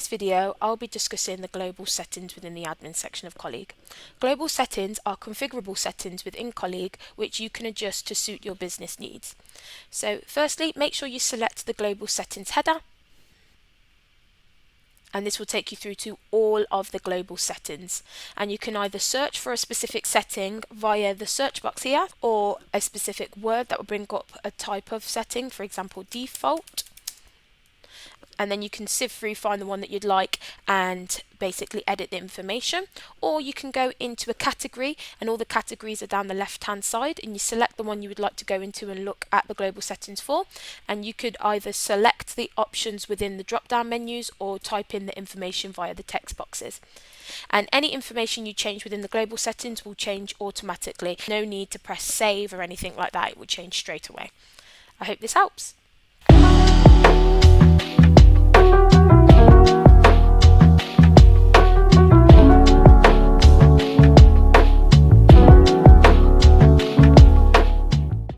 video, I'll be discussing the global settings within the admin section of Colleague. Global settings are configurable settings within Colleague which you can adjust to suit your business needs. So firstly, make sure you select the global settings header, and this will take you through to all of the global settings, and you can either search for a specific setting via the search box here, or a specific word that will bring up a type of setting, for example default, and then you can sift through, find the one that you'd like and basically edit the information. Or you can go into a category, and all the categories are down the left hand side, and you select the one you would like to go into and look at the global settings for, and you could either select the options within the drop down menus or type in the information via the text boxes. And any information you change within the global settings will change automatically. No need to press save or anything like that, it will change straight away. I hope this helps.